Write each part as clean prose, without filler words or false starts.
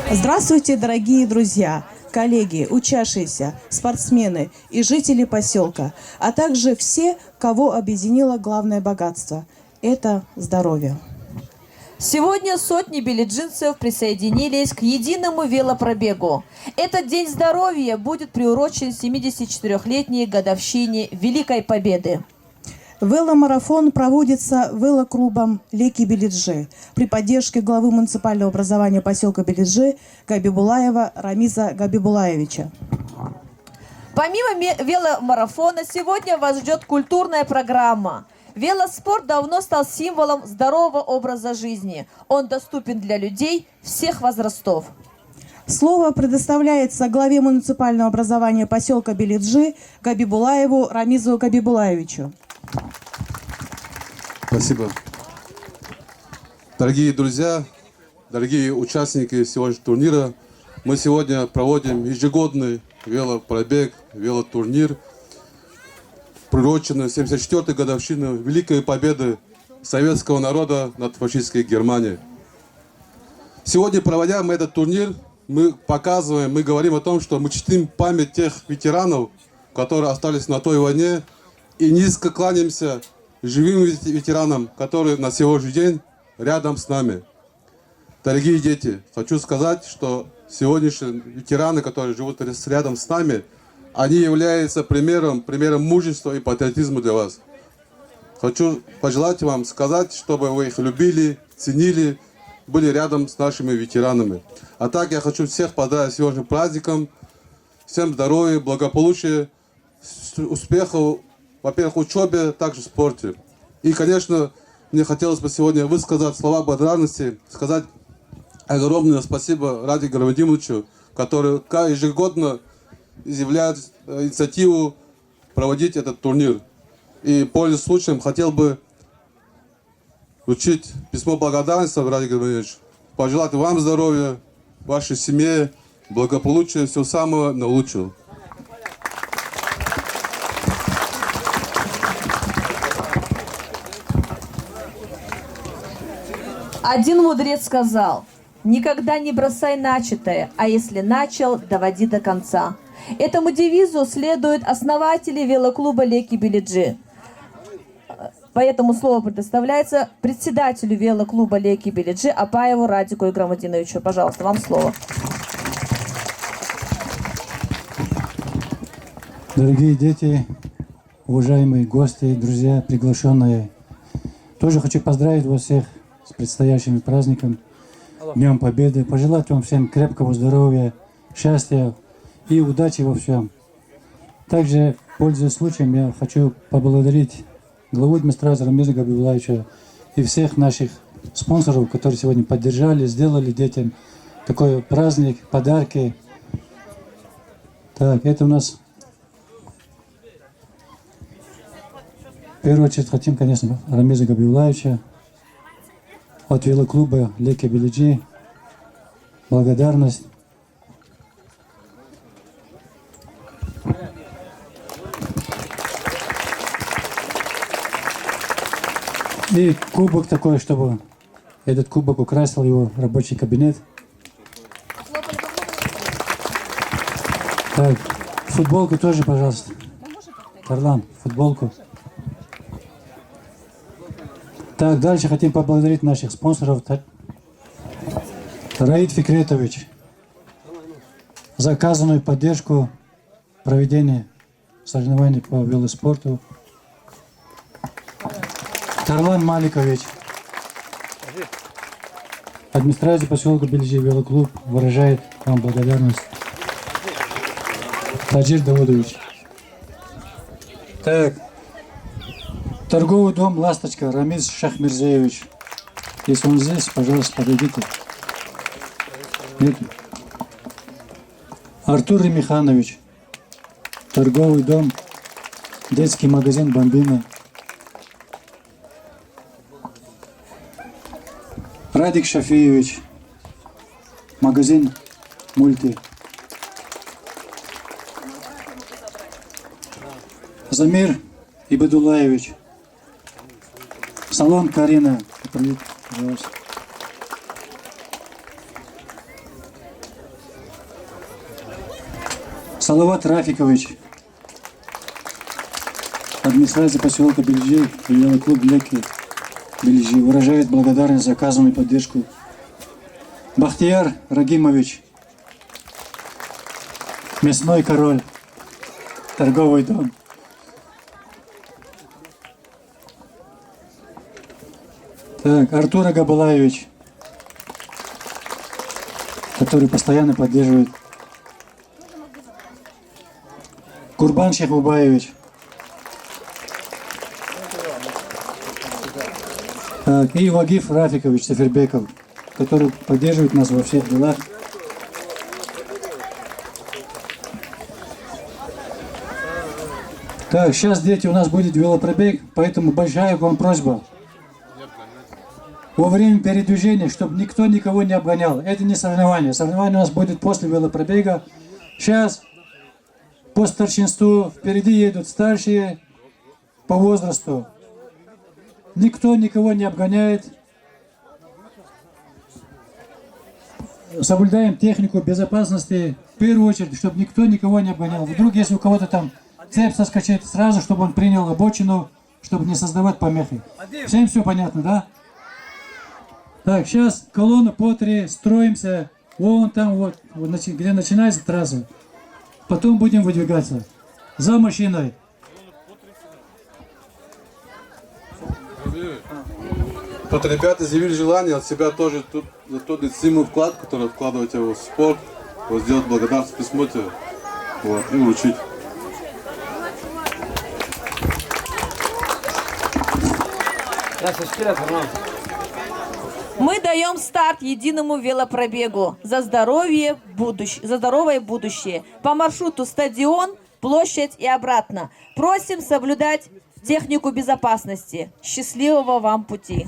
Здравствуйте, дорогие друзья, коллеги, учащиеся, спортсмены и жители поселка, а также все, кого объединило главное богатство – это здоровье. Сегодня сотни билиджинцев присоединились к единому велопробегу. Этот День здоровья будет приурочен 74-летней годовщине Великой Победы. Веломарафон проводится велоклубом Леки Билиджи при поддержке главы муниципального образования поселка Билиджи Габибулаева Рамиза Габибулаевича. Помимо веломарафона, сегодня вас ждет культурная программа. Велоспорт давно стал символом здорового образа жизни. Он доступен для людей всех возрастов. Слово предоставляется главе муниципального образования поселка Билиджи Габибулаеву Рамизу Габибулаевичу. Спасибо. Дорогие друзья, дорогие участники сегодняшнего турнира, мы сегодня проводим ежегодный велопробег, велотурнир, приуроченный 74-й годовщине Великой Победы советского народа над фашистской Германией. Сегодня, проводя мы этот турнир, мы показываем, мы говорим о том, что мы чтим память тех ветеранов, которые остались на той войне, и низко кланяемся живым ветеранам, которые на сегодняшний день рядом с нами. Дорогие дети, хочу сказать, что сегодняшние ветераны, которые живут рядом с нами, они являются примером мужества и патриотизма для вас. Хочу пожелать вам сказать, чтобы вы их любили, ценили, были рядом с нашими ветеранами. А так я хочу всех поздравить с сегодняшним праздником. Всем здоровья, благополучия, успехов, во-первых, в учебе, также в спорте. И, конечно, мне хотелось бы сегодня высказать слова благодарности, сказать огромное спасибо Радику Владимировичу, который ежегодно изъявляет инициативу проводить этот турнир. И, пользуясь случаем, хотел бы вручить письмо благодарности Радику Владимировичу, пожелать вам здоровья, вашей семье, благополучия, всего самого наилучшего. Один мудрец сказал: «Никогда не бросай начатое, а если начал, доводи до конца». Этому девизу следуют основатели велоклуба Леки Билиджи. Поэтому слово предоставляется председателю велоклуба Леки Билиджи Апаеву Радику Игромадиновичу. Пожалуйста, вам слово. Дорогие дети, уважаемые гости, друзья, приглашенные, тоже хочу поздравить вас всех с предстоящим праздником, Днем Победы, пожелать вам всем крепкого здоровья, счастья и удачи во всем. Также, пользуясь случаем, я хочу поблагодарить главу администрации Рамиза Габибулаевича и всех наших спонсоров, которые сегодня поддержали, сделали детям такой праздник, подарки. Так, это у нас... В первую очередь хотим, конечно, Рамиза Габибулаевича от велоклуба Леки Билиджи благодарность. И кубок такой, чтобы этот кубок украсил его рабочий кабинет. Так, футболку тоже, пожалуйста. Тарлан, футболку. Так, дальше хотим поблагодарить наших спонсоров. Раид Фикретович за оказанную поддержку проведения соревнований по велоспорту. Тарлан Маликович, администрация поселка Билиджи велоклуб выражает вам благодарность. Таджир Давудович. Так. Торговый дом «Ласточка» Рамиз Шахмирзеевич. Если он здесь, пожалуйста, подойдите. Нет. Артур Ремиханович. Торговый дом, детский магазин «Бомбина». Радик Шафиевич. Магазин «Мульти». Замир Ибадулаевич. Салон Карина. Салават Рафикович, администрация поселка Бележи и велоклуб Леки Бележи выражает благодарность за оказанную поддержку. Бахтияр Рагимович, мясной король, торговый дом. Так, Артур Агабалаевич, который постоянно поддерживает. Курбан Шехубаевич. Так, и Вагиф Рафикович Сафербеков, который поддерживает нас во всех делах. Так, сейчас, дети, у нас будет велопробег, поэтому большая к вам просьба. Во время передвижения, чтобы никто никого не обгонял. Это не соревнование. Соревнование у нас будет после велопробега. Сейчас по старшинству впереди едут старшие по возрасту. Никто никого не обгоняет. Соблюдаем технику безопасности в первую очередь, чтобы никто никого не обгонял. Вдруг, если у кого-то там цепь соскочит, сразу, чтобы он принял обочину, чтобы не создавать помехи. Всем все понятно, да? Так, сейчас колонна по 3, строимся. Вон там вот, где начинается трасса. Потом будем выдвигаться. За машиной. Тут ребята изъявили желание от себя тоже тут за тот неоценимый вклад, который вкладываете в спорт, вот сделать благодарность в присмотре, вот, и вручить. Мы даем старт единому велопробегу за здоровое будущее по маршруту стадион, площадь и обратно. Просим соблюдать технику безопасности. Счастливого вам пути!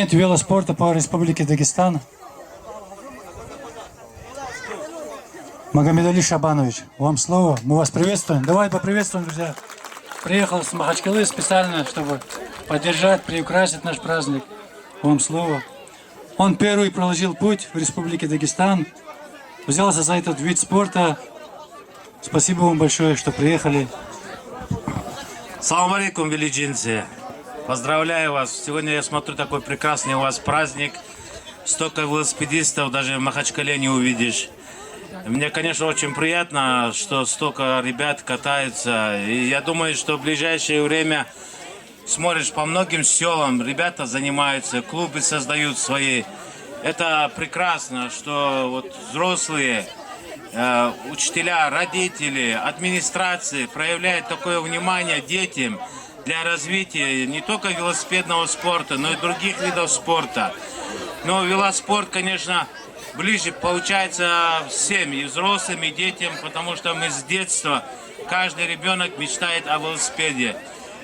память велоспорта по Республике Дагестан. Магомедали Шабанович, вам слово. Мы вас приветствуем. Давай поприветствуем, друзья. Приехал с Махачкалы специально, чтобы поддержать, приукрасить наш праздник. Вам слово. Он первый проложил путь в Республике Дагестан. Взялся за этот вид спорта. Спасибо вам большое, что приехали. Салам алейкум, велиджинцы. Поздравляю вас. Сегодня я смотрю такой прекрасный у вас праздник. Столько велосипедистов даже в Махачкале не увидишь. Мне, конечно, очень приятно, что столько ребят катаются. И я думаю, что в ближайшее время смотришь по многим селам, ребята занимаются, клубы создают свои. Это прекрасно, что вот взрослые, учителя, родители, администрации проявляют такое внимание детям для развития не только велосипедного спорта, но и других видов спорта. Но велоспорт, конечно, ближе получается всем, и взрослым, и детям, потому что мы с детства, каждый ребенок мечтает о велосипеде.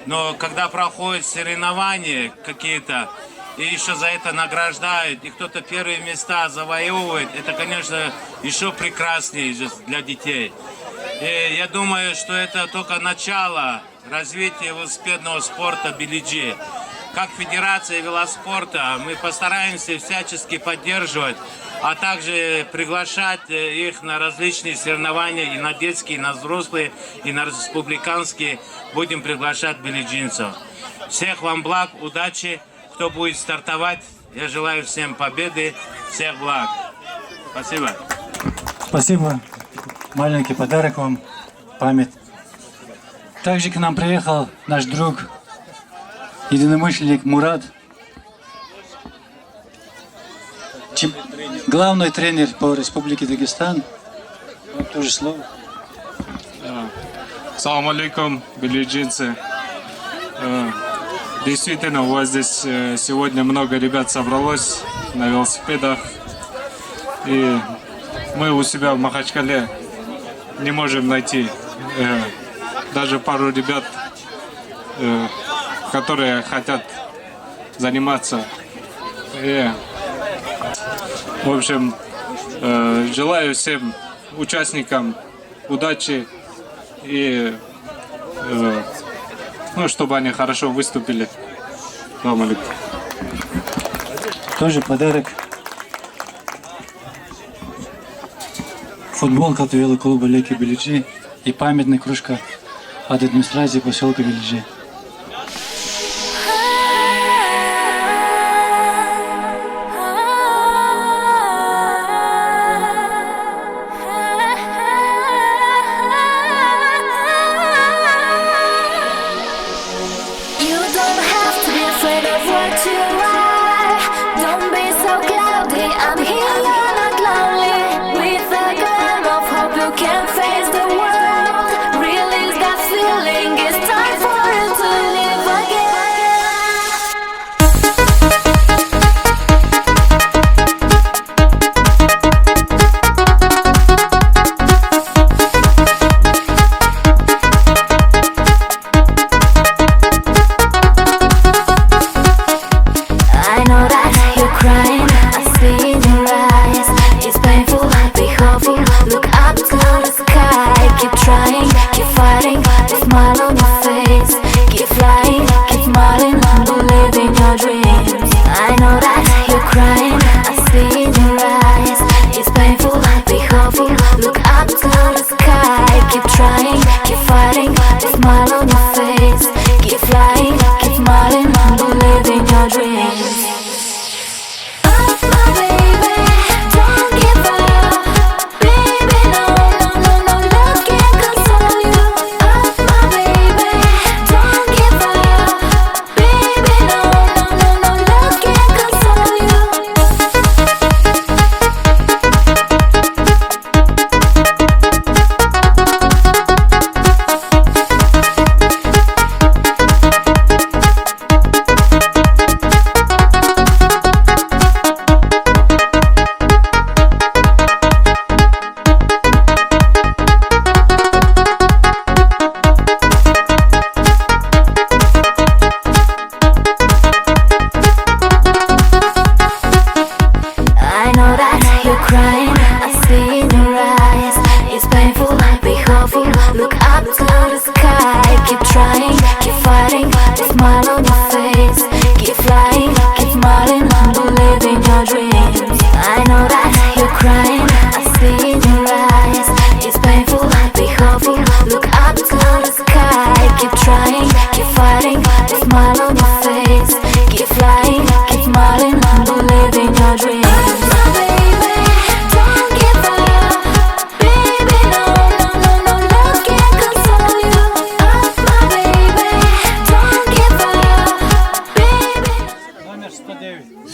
Но когда проходят соревнования какие-то, и еще за это награждают, и кто-то первые места завоевывает, это, конечно, еще прекраснее для детей. И я думаю, что это только начало развития велосипедного спорта Билиджи. Как Федерация велоспорта мы постараемся всячески поддерживать, а также приглашать их на различные соревнования и на детские, и на взрослые, и на республиканские. Будем приглашать билиджинцев. Всех вам благ, удачи. Кто будет стартовать, я желаю всем победы, всех благ. Спасибо. Спасибо. Маленький подарок вам, память. Также к нам приехал наш друг, единомышленник Мурат. Главный тренер по Республике Дагестан. Вам тоже слово. Салам алейкум, билиджинцы. Действительно, у вас здесь сегодня много ребят собралось на велосипедах. И мы у себя в Махачкале не можем найти даже пару ребят, которые хотят заниматься. И, в общем, желаю всем участникам удачи и чтобы они хорошо выступили. Салам алейкум. Тоже подарок. Футболка от велоклуба Леки Билиджи и памятная кружка от администрации поселка Билиджи. Baby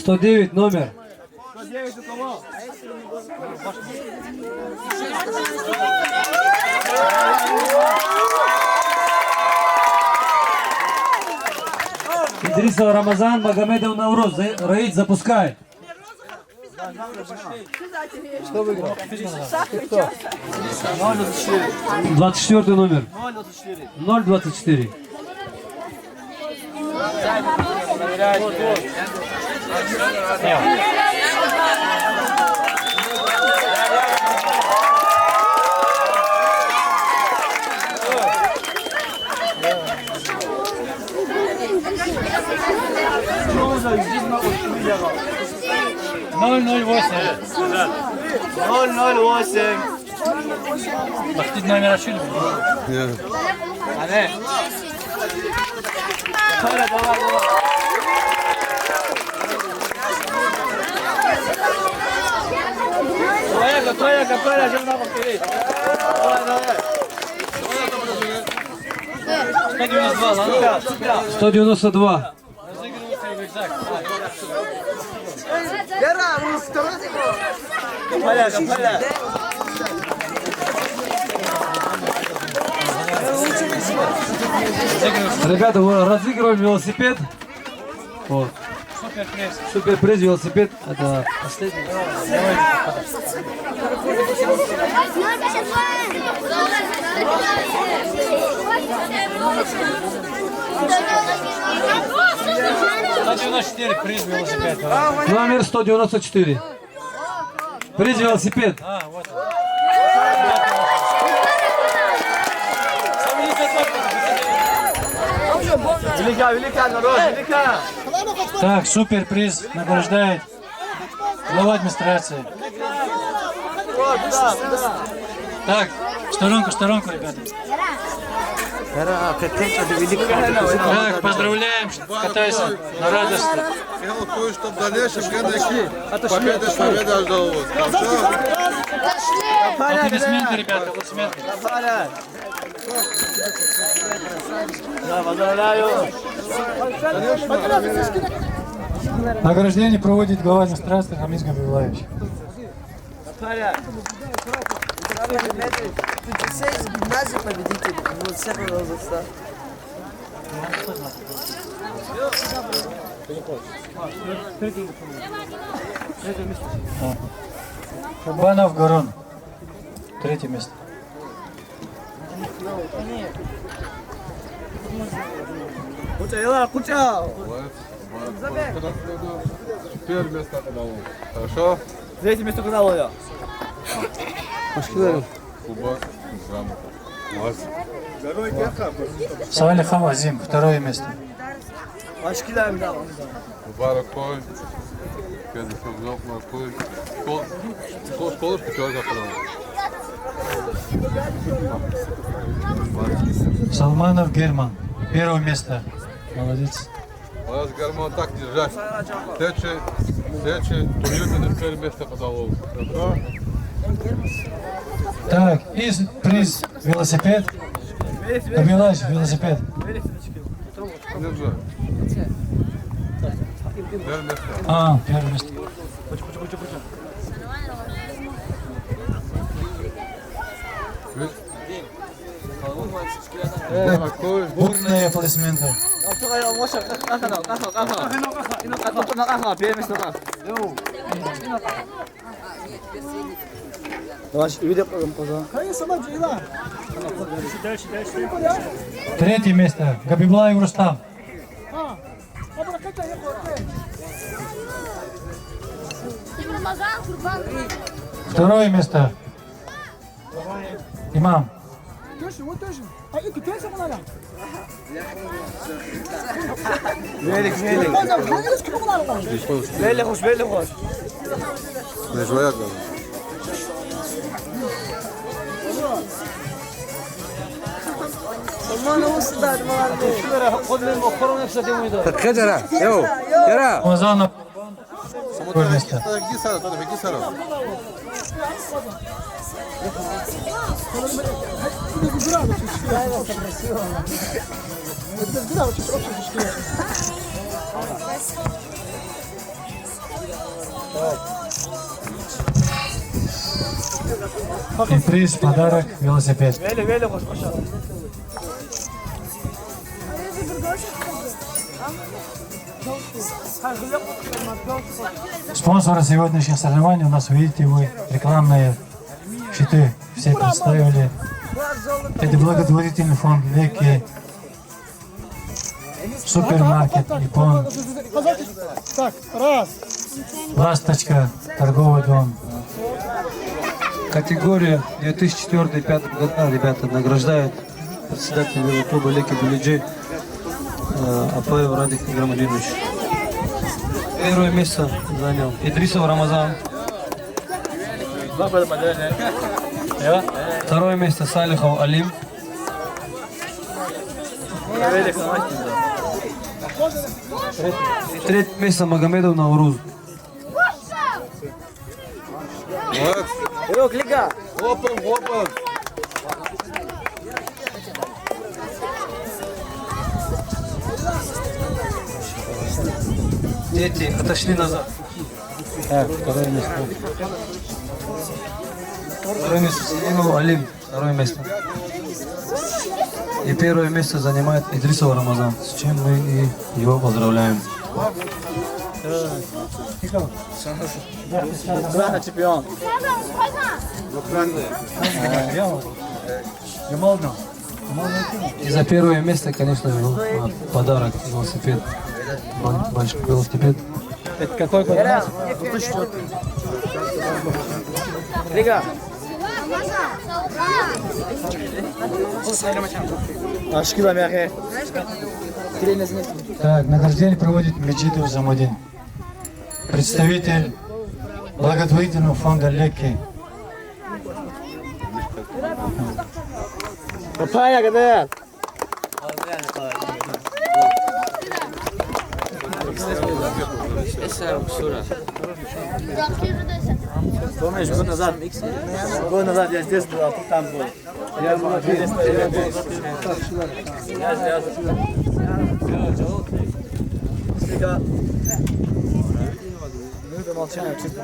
109 номер. Идрисов Рамазан, Магомедов Навроз. Раид, запускай. Что выиграл? 24 номер. 024. Бахтит номер ошибки. — 192. Ребята, мы разыгрываем велосипед. Вот. Суперприз велосипед. Это последний. Приз велосипед. Номер 194. Приз велосипед. Вот. Велика, народ, велика. Так, суперприз награждает глава администрации. Так, сторонку, ребята. Так, поздравляем, катайся на радость. Я вот кое-что в дальнейшем, победа ждал. Аплодисменты, ребята, аплодисменты. Награждение проводит глава администрации Хамис Габибулаевич. Гимназия победитель. Вот всех возраста. Кабанов Горон. 3 место. Первое место канала. Хорошо? 3 место канала я. Кубок, грамота. Салих Авазим. 2 место. Ашкилаем да. Мубарак Кой. Кедышев Зокмар Кой. Школа пятерка канала. Салманов Герман. 1 место. Молодец. Молодец, Герман, так держать. Следующий турнир на 1 место подал. Хорошо? Так, и приз велосипед. Габибулаевич, велосипед. Держи. 1 место. 1 место. Бурные аплодисменты. Третье место. Габибулаев Рустам. 2 место. Имам. Не желаю. Рамазанов. 2 место. И приз, подарок, велосипед. Спонсоры сегодняшних соревнований у нас, видите, вы рекламные щиты все представили. Это благотворительный фонд Леки, супермаркет Япон, Ласточка, торговый дом. Категория 2004-2005 года, ребята, награждают председатель велоклуба Леки Билиджи Апаев Радик Грамадинович. Первое место занял Идрисов Рамазан. Второе место Салихов Алим. Третье место Магомедов Навруз. Дети отошли назад. Так, второе место. Второе место Селимов Алим. Второе место. И первое место занимает Идрисов Рамазан, с чем мы и его поздравляем. чемпион. И за первое место, конечно, подарок велосипед. Большой велосипед. Это какой год? Лига. Так, награждение проводит Меджидов Замудин, представитель благотворительного фонда Леки. Папайя, когда? Помнишь, год назад я здесь был, а ты там был. Я был здесь. Минута молчания, чисто.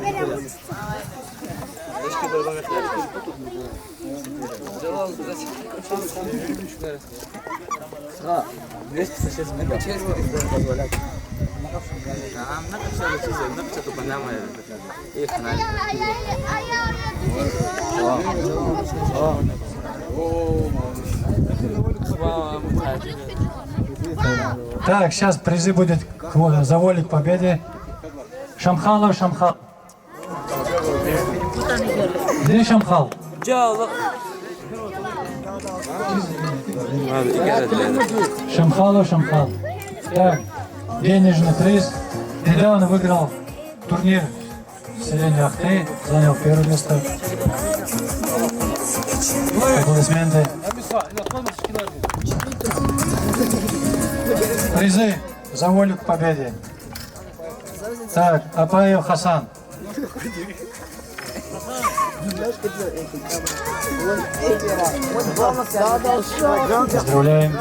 Да, 206 метров позволяет. Так, сейчас призы будет за волю к победе. Шамхалов Шамхал. Где Шамхал? Шамхалов Шамхал. Так, денежный приз. Недавно выиграл турнир в селении Ахты, занял первое место. Аплодисменты. Призы за волю к победе. Так, Апаев Хасан. Поздравляем.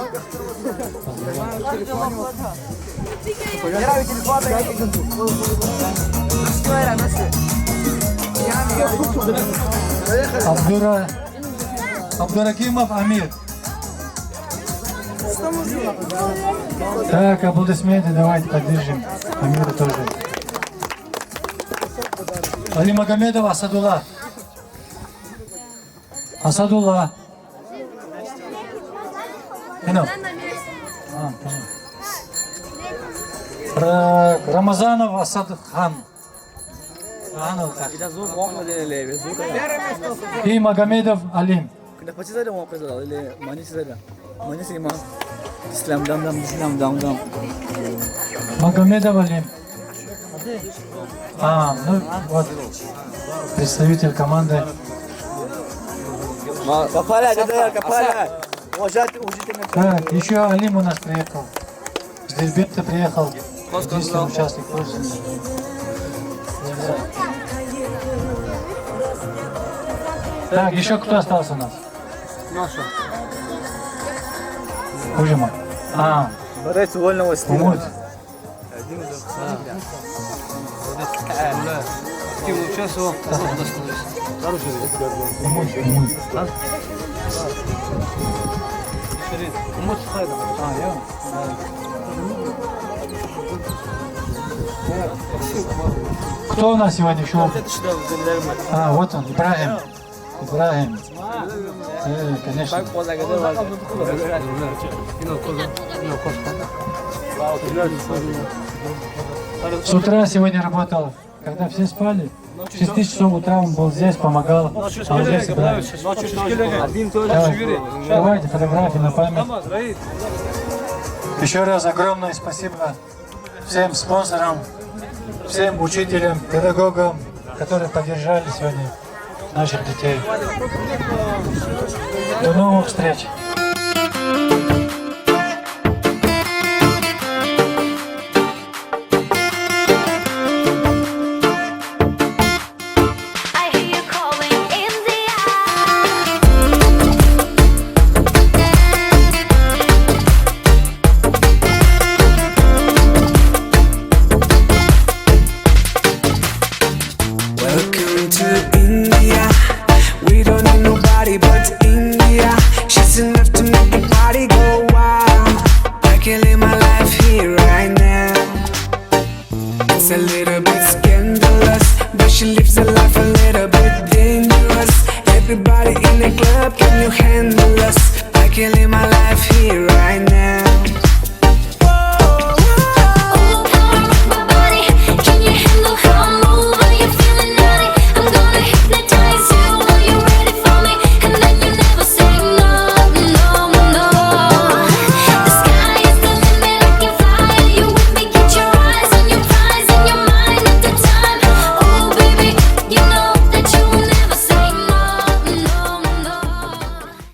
Абдуракимов Амир. Так, аплодисменты, давайте поддержим Амира тоже. Али Магомедов Асадулла. Асадулла. Рамазанов Асадхан. И Магомедов Алим. Магомедов Алим. Ну вот представитель команды. Так, еще Алим у нас приехал. С Дельбита приехал. Единственный участник курса. Так, еще кто остался у нас? Наша. Активно участвовал, потом остановился. Кто у нас сегодня еще? А, вот он, Ибрагим. Ибрагим. Конечно. С утра сегодня работал, когда все спали. В 6 часов утра он был здесь, помогал. Молодец, Ибрагим. Давайте фотографии на память. Еще раз огромное спасибо всем спонсорам, всем учителям, педагогам, которые поддержали сегодня наших детей. До новых встреч! Welcome to India. We don't need nobody but India. She's enough to make the party go wild. I can live my life here right now. It's a little bit scandalous, but she lives a life a little bit dangerous. Everybody in the club, can you handle us? I can live my life here right now.